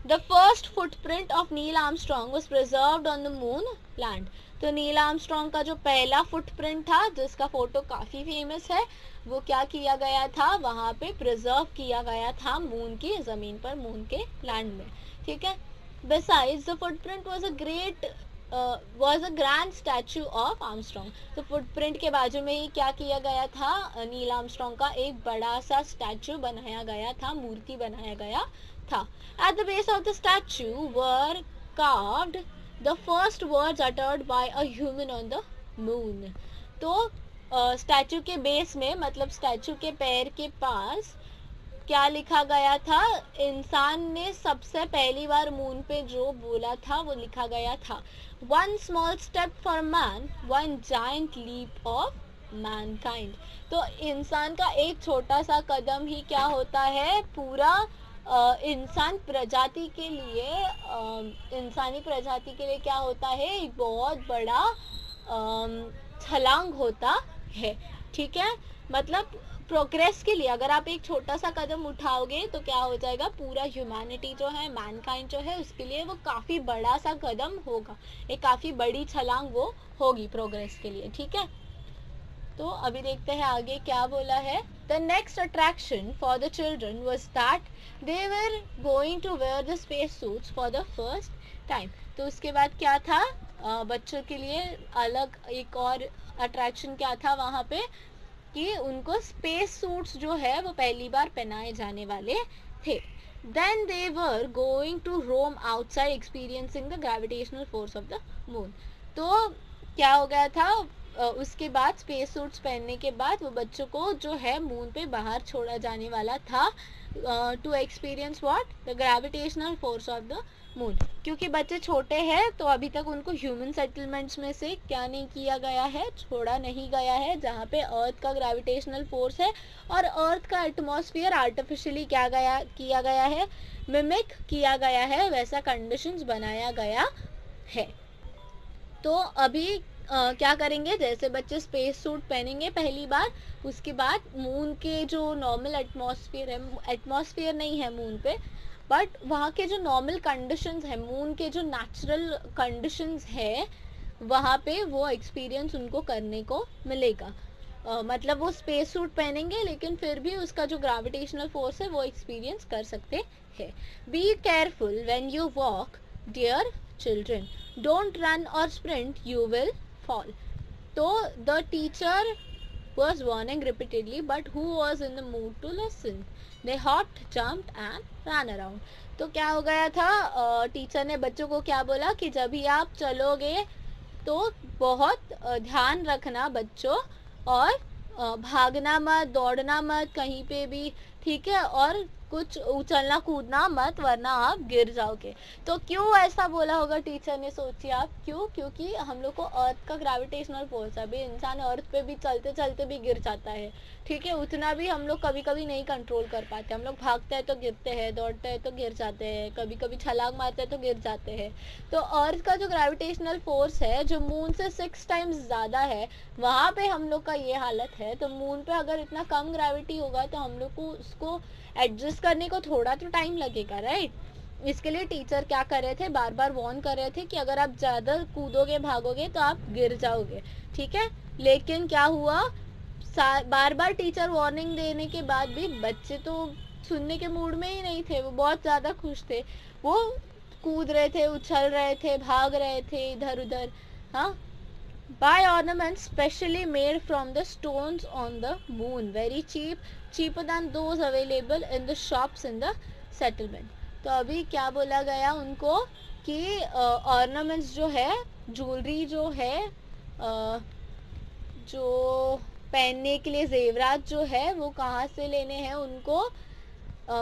The first footprint of Neil Armstrong was preserved on the moon land. तो नील आर्मस्ट्रॉन्ग का जो पहला फुटप्रिंट था जिसका फोटो काफ़ी फेमस है वो क्या किया गया था, वहाँ पे प्रिजर्व किया गया था मून की ज़मीन पर, मून के लैंड में. ठीक है. Besides, the footprint was a grand statue of Armstrong. तो फुटप्रिंट के बाजू में ही क्या किया गया था, नील आर्मस्ट्रॉन्ग का एक बड़ा सा स्टैचू बनाया गया था, मूर्ति बनाया गया था. At the base of the statue were carved the first words uttered by a human on the moon. तो स्टैचू के बेस में, मतलब स्टैचू के पैर के पास क्या लिखा गया था, इंसान ने सबसे पहली बार मून पे जो बोला था वो लिखा गया था. One small step for man, one giant leap of mankind. तो इंसान का एक छोटा सा कदम ही क्या होता है, पूरा इंसान प्रजाति के लिए, इंसानी प्रजाति के लिए क्या होता है, एक बहुत बड़ा छलांग होता है. ठीक है. मतलब प्रोग्रेस के लिए अगर आप एक छोटा सा कदम उठाओगे तो क्या हो जाएगा, पूरा ह्यूमैनिटी जो है, मैनकाइंड जो है, उसके लिए वो काफ़ी बड़ा सा कदम होगा, एक काफ़ी बड़ी छलांग वो होगी प्रोग्रेस के लिए. ठीक है. तो अभी देखते हैं आगे क्या बोला है. The next attraction for the children was that they were going to wear the space suits for the first time. तो उसके बाद क्या था, बच्चों के लिए अलग एक और अट्रैक्शन क्या था वहाँ पे, कि उनको स्पेस सूट्स जो है वो पहली बार पहनाए जाने वाले थे. Then they were going to roam outside experiencing the gravitational force of the moon. तो क्या हो गया था, उसके बाद स्पेस सूट्स पहनने के बाद वो बच्चों को जो है मून पे बाहर छोड़ा जाने वाला था, to experience what, the gravitational force of the moon. क्योंकि बच्चे छोटे हैं तो अभी तक उनको ह्यूमन सेटलमेंट्स में से क्या नहीं किया गया है, छोड़ा नहीं गया है, जहाँ पे अर्थ का ग्रेविटेशनल फोर्स है और अर्थ का एटमॉस्फेयर आर्टिफिशियली किया गया है, मिमिक किया गया है, वैसा कंडीशंस बनाया गया है. तो अभी क्या करेंगे, जैसे बच्चे स्पेस सूट पहनेंगे पहली बार, उसके बाद मून के जो नॉर्मल एटमॉस्फेयर है, एटमॉस्फेयर नहीं है मून पे, बट वहाँ के जो नॉर्मल कंडीशंस है, मून के जो नेचुरल कंडीशंस है, वहाँ पे वो एक्सपीरियंस उनको करने को मिलेगा. मतलब वो स्पेस सूट पहनेंगे लेकिन फिर भी उसका जो ग्रेविटेशनल फोर्स है वो एक्सपीरियंस कर सकते हैं. Be careful when you walk dear children, don't run और sprint, you will fall. So the teacher was warning repeatedly, but who was in the mood to listen? They hopped, jumped and ran around. तो क्या हो गया था, टीचर ने बच्चों को क्या बोला कि जब भी आप चलोगे तो बहुत ध्यान रखना बच्चों, और भागना मत, दौड़ना मत कहीं पे भी. ठीक है. और कुछ उछलना कूदना मत वरना आप गिर जाओगे. तो क्यों ऐसा बोला होगा टीचर ने, सोचिए आप क्यों, क्योंकि हम लोग को अर्थ का ग्रेविटेशनल फोर्स है. अभी इंसान अर्थ पे भी चलते चलते भी गिर जाता है. ठीक है. उतना भी हम लोग कभी कभी नहीं कंट्रोल कर पाते, हम लोग भागते हैं तो गिरते हैं, दौड़ते हैं तो गिर जाते हैं, कभी कभी छलांग मारते हैं तो गिर जाते हैं. तो अर्थ का जो ग्रेविटेशनल फोर्स है जो मून से 6 टाइम्स ज़्यादा है, वहाँ पे हम लोग का ये हालत है. तो मून पे अगर इतना कम ग्रेविटी होगा तो हम लोग को उसको एडजस्ट करने को थोड़ा तो टाइम लगेगा, राइट. इसके लिए टीचर क्या कर रहे थे, बार बार वार्न कर रहे थे कि अगर आप ज़्यादा कूदोगे भागोगे तो आप गिर जाओगे. ठीक है. लेकिन क्या हुआ, बार बार टीचर वार्निंग देने के बाद भी बच्चे तो सुनने के मूड में ही नहीं थे, वो बहुत ज़्यादा खुश थे, वो कूद रहे थे, उछल रहे थे, भाग रहे थे इधर उधर. हाँ. Buy ornaments specially made from the stones on the moon, very cheaper than those available in the shops in the settlement. तो अभी क्या बोला गया उनको कि ऑर्नामेंट्स जो है, ज्वेलरी जो है, जो पहनने के लिए जेवरात जो है वो कहाँ से लेने हैं उनको,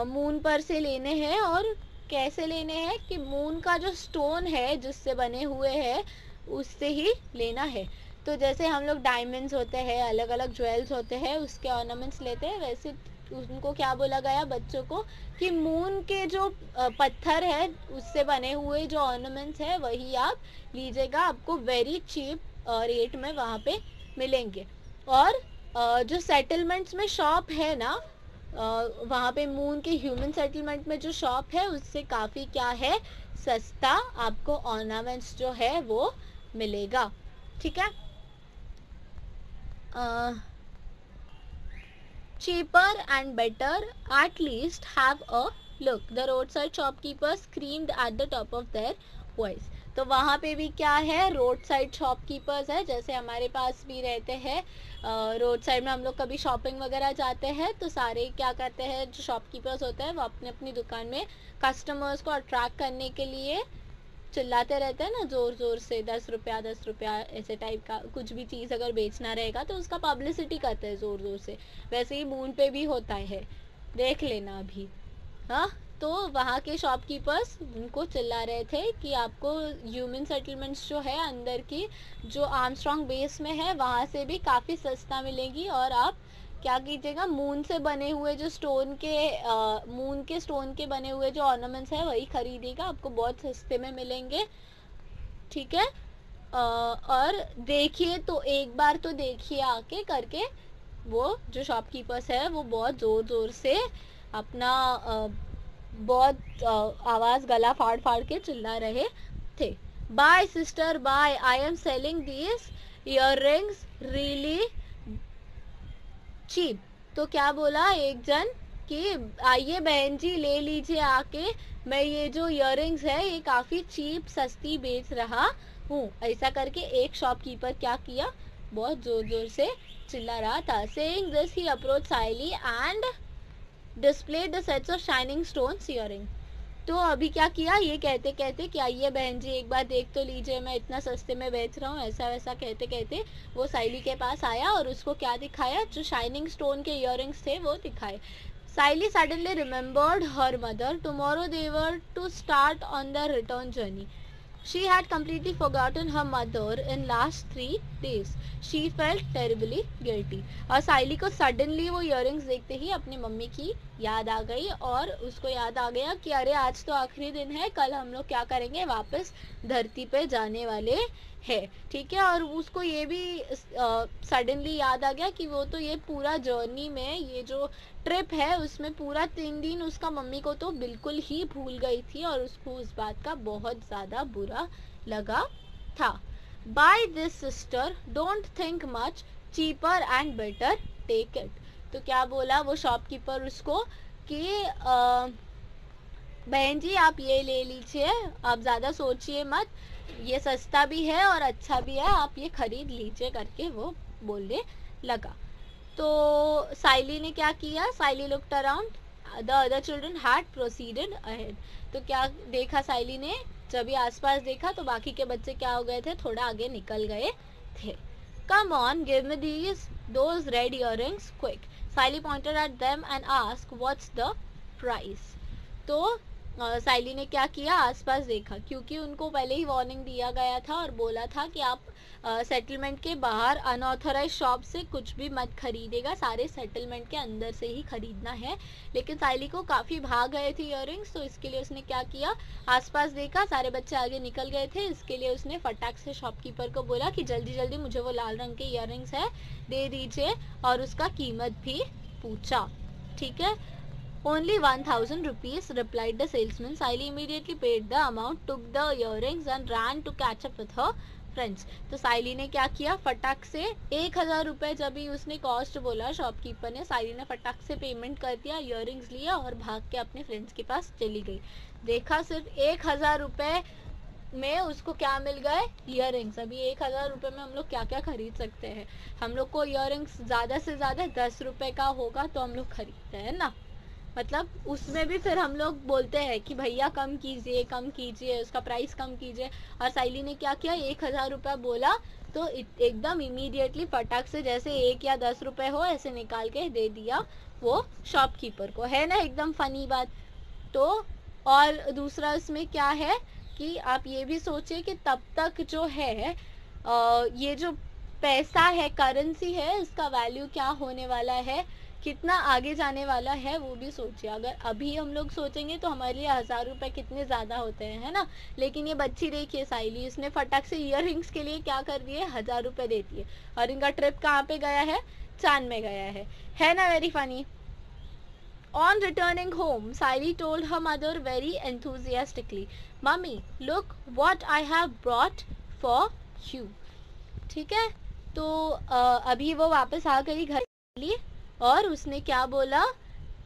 मून पर से लेने हैं। और कैसे लेने हैं कि मून का जो स्टोन है जिससे बने हुए हैं उससे ही लेना है। तो जैसे हम लोग डायमंड्स होते हैं, अलग अलग ज्वेल्स होते हैं, उसके ऑर्नामेंट्स लेते हैं, वैसे उनको क्या बोला गया बच्चों को कि मून के जो पत्थर है उससे बने हुए जो ऑर्नामेंट्स है वही आप लीजिएगा, आपको वेरी चीप रेट में वहाँ पे मिलेंगे। और जो सेटलमेंट्स में शॉप है ना, वहाँ पे मून के ह्यूमन सेटलमेंट में जो शॉप है उससे काफ़ी क्या है, सस्ता आपको ऑर्नामेंट्स जो है वो मिलेगा। ठीक है। cheaper and better, at least have a look, the roadside shopkeepers screamed at the top of their voice। तो वहाँ पे भी क्या है, रोड साइड शॉपकीपर्स है, जैसे हमारे पास भी रहते हैं रोड साइड में, हम लोग कभी शॉपिंग वगैरह जाते हैं तो सारे क्या करते हैं, जो शॉपकीपर्स होते हैं वो अपने अपनी दुकान में कस्टमर्स को अट्रैक्ट करने के लिए चिल्लाते रहते हैं ना ज़ोर ज़ोर से, 10 रुपया 10 रुपया, ऐसे टाइप का कुछ भी चीज़ अगर बेचना रहेगा तो उसका पब्लिसिटी करते हैं ज़ोर ज़ोर से। वैसे ही मून पे भी होता है, देख लेना अभी। हाँ, तो वहाँ के शॉपकीपर्स उनको चिल्ला रहे थे कि आपको ह्यूमन सेटलमेंट्स जो है अंदर की, जो आर्मस्ट्रॉन्ग बेस में है, वहाँ से भी काफ़ी सस्ता मिलेगी। और आप क्या कीजिएगा, मून से बने हुए जो मून के स्टोन के बने हुए जो ऑर्नामेंट्स है वही खरीदिएगा, आपको बहुत सस्ते में मिलेंगे। ठीक है। और देखिए, तो एक बार तो देखिए आके करके, वो जो शॉपकीपर्स है वो बहुत ज़ोर ज़ोर से अपना बहुत आवाज़ गला फाड़ फाड़ के चिल्ला रहे थे। Buy sister buy, I am selling this earrings really cheap. तो क्या बोला एक जन कि आइए बहन जी ले लीजिए आके, मैं ये जो इयररिंग्स है ये काफ़ी चीप सस्ती बेच रहा हूँ। ऐसा करके एक शॉपकीपर क्या किया, बहुत ज़ोर ज़ोर से चिल्ला रहा था। Saying this he approach Saili and displayed the sets of shining stones earring. तो अभी क्या किया, ये कहते कहते कि आइए बहन जी एक बार देख तो लीजिए, मैं इतना सस्ते में बेच रहा हूँ, ऐसा वैसा कहते कहते वो साइली के पास आया और उसको क्या दिखाया, जो शाइनिंग स्टोन के इयररिंग्स थे वो दिखाए। Saili suddenly remembered her mother, tomorrow they were to start on the return journey. She had completely forgotten her mother in last 3 days. She felt terribly guilty. और साइली को सडनली वो इयररिंग्स देखते ही अपनी मम्मी की याद आ गई, और उसको याद आ गया कि अरे आज तो आखिरी दिन है, कल हम लोग क्या करेंगे, वापस धरती पे जाने वाले है। ठीक है। और उसको ये भी सडनली याद आ गया कि वो तो ये पूरा जर्नी में, ये जो ट्रिप है उसमें पूरा 3 दिन उसका मम्मी को तो बिल्कुल ही भूल गई थी, और उसको उस बात का बहुत ज़्यादा बुरा लगा था। Buy this sister don't think much, cheaper and better take it. तो क्या बोला वो शॉपकीपर उसको कि बहन जी आप ये ले लीजिए, आप ज़्यादा सोचिए मत, ये सस्ता भी है और अच्छा भी है, आप ये खरीद लीजिए करके वो बोलने लगा। तो साइली ने क्या किया, Saili looked around, the other children had proceeded ahead. तो क्या देखा साइली ने, जब भी आसपास देखा तो बाकी के बच्चे क्या हो गए थे, थोड़ा आगे निकल गए थे। Come on give me these those red earrings quick, Saili pointed at them and asked what's the price. तो साइली ने क्या किया, आसपास देखा, क्योंकि उनको पहले ही वार्निंग दिया गया था और बोला था कि आप सेटलमेंट के बाहर अनऑथराइज शॉप से कुछ भी मत खरीदेगा, सारे सेटलमेंट के अंदर से ही खरीदना है। लेकिन साइली को काफ़ी भाग गए थे इयररिंग्स, तो इसके लिए उसने क्या किया, आसपास देखा, सारे बच्चे आगे निकल गए थे, इसके लिए उसने फटाक से शॉपकीपर को बोला कि जल्दी जल्दी मुझे वो लाल रंग के इयररिंग्स है दे दीजिए, और उसका कीमत भी पूछा। ठीक है। Only 1,000 rupees, replied the salesman. Saili immediately paid the amount, took the earrings and ran to catch up with her friends. तो साइली ने क्या किया, फटाक से 1,000 रुपये जब ही उसने कॉस्ट बोला शॉपकीपर ने, साइली ने फटाक से पेमेंट कर दिया, इयररिंग्स लिया और भाग के अपने फ्रेंड्स के पास चली गई। देखा, सिर्फ 1,000 रुपये में उसको क्या मिल गए, इयररिंग्स। अभी 1,000 रुपये में हम लोग क्या क्या खरीद सकते हैं, हम लोग को इयररिंग्स ज़्यादा से ज़्यादा 10 रुपये का होगा तो हम लोग खरीदते हैं ना। मतलब उसमें भी फिर हम लोग बोलते हैं कि भैया कम कीजिए, उसका प्राइस कम कीजिए। और साइली ने क्या किया, 1,000 रुपया बोला तो एकदम इमीडिएटली फटाक से जैसे 1 या 10 रुपए हो ऐसे निकाल के दे दिया वो शॉपकीपर को। है ना एकदम फनी बात। तो और दूसरा इसमें क्या है कि आप ये भी सोचिए कि तब तक जो है ये जो पैसा है, करेंसी है, इसका वैल्यू क्या होने वाला है, कितना आगे जाने वाला है, वो भी सोचिए। अगर अभी हम लोग सोचेंगे तो हमारे लिए 1,000 रुपए कितने ज़्यादा होते हैं, है ना। लेकिन ये बच्ची देखिए साइली, इसने फटाक से ईयर के लिए क्या कर दिए, 1,000 रुपए देती है। और इनका ट्रिप कहाँ पे गया है, चांद में गया है ना। Very funny. On returning home, Saili told her mother very enthusiastically, "Mummy, look what I have brought for you." ठीक है। तो अभी वो वापस आ गई घर लिए और उसने क्या बोला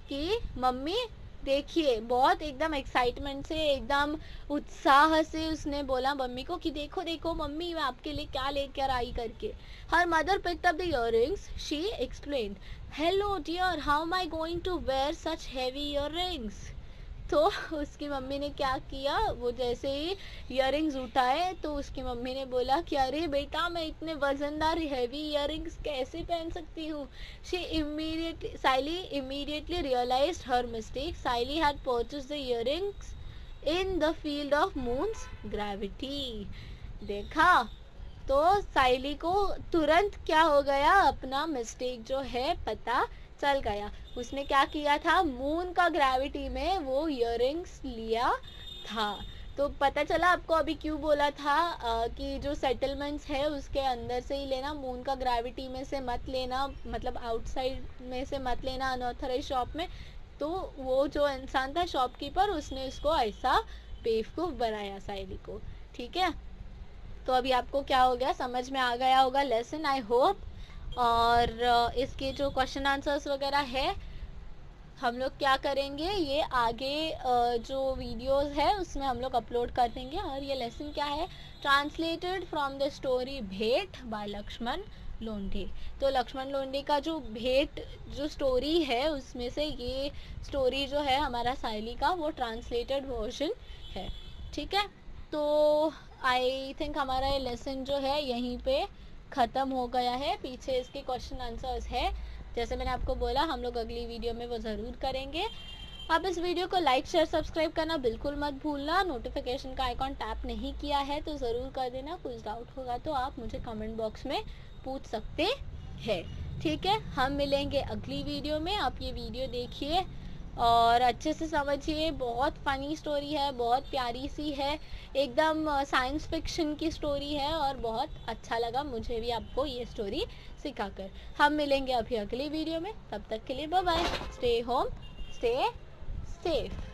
कि मम्मी देखिए, बहुत एकदम एक्साइटमेंट से, एकदम उत्साह से उसने बोला मम्मी को कि देखो देखो मम्मी मैं आपके लिए क्या लेकर आई करके। Her mother picked up the earrings. She explained, "Hello dear, how am I going to wear such heavy earrings?" तो उसकी मम्मी ने क्या किया, वो जैसे ही इयररिंग्स उठाए तो उसकी मम्मी ने बोला कि अरे बेटा मैं इतने वजनदार हेवी इयररिंग्स कैसे पहन सकती हूँ। Saili immediately realized her mistake. Saili had purchased the earrings in the field of moon's gravity. देखा, तो साइली को तुरंत क्या हो गया, अपना मिस्टेक जो है पता चल गया। उसने क्या किया था, मून का ग्रेविटी में वो इयररिंग्स लिया था। तो पता चला आपको अभी क्यों बोला था कि जो सेटलमेंट्स है उसके अंदर से ही लेना, मून का ग्रेविटी में से मत लेना, मतलब आउटसाइड में से मत लेना अनऑथराइज शॉप में। तो वो जो इंसान था शॉपकीपर, उसने उसको ऐसा बेवकूफ़ बनाया साइली को। ठीक है। तो अभी आपको क्या हो गया, समझ में आ गया होगा लेसन, आई होप। और इसके जो क्वेश्चन आंसर्स वगैरह है हम लोग क्या करेंगे, ये आगे जो वीडियोस है उसमें हम लोग अपलोड कर देंगे। और ये लेसन क्या है, ट्रांसलेटेड फ्रॉम द स्टोरी भेंट बाय लक्ष्मण लोंढे। तो लक्ष्मण लोंढे का जो भेंट जो स्टोरी है उसमें से ये स्टोरी जो है हमारा साइली का, वो ट्रांसलेटेड वर्जन है। ठीक है। तो आई थिंक हमारा ये लेसन जो है यहीं पे ख़त्म हो गया है। पीछे इसके क्वेश्चन आंसर्स है, जैसे मैंने आपको बोला हम लोग अगली वीडियो में वो ज़रूर करेंगे। आप इस वीडियो को लाइक शेयर सब्सक्राइब करना बिल्कुल मत भूलना। नोटिफिकेशन का आइकॉन टैप नहीं किया है तो ज़रूर कर देना। कुछ डाउट होगा तो आप मुझे कमेंट बॉक्स में पूछ सकते हैं। ठीक है, हम मिलेंगे अगली वीडियो में। आप ये वीडियो देखिए और अच्छे से समझिए। बहुत फ़नी स्टोरी है, बहुत प्यारी सी है, एकदम साइंस फिक्शन की स्टोरी है और बहुत अच्छा लगा मुझे भी आपको ये स्टोरी सिखाकर। हम मिलेंगे अभी अगली वीडियो में, तब तक के लिए bye bye. Stay home, stay safe.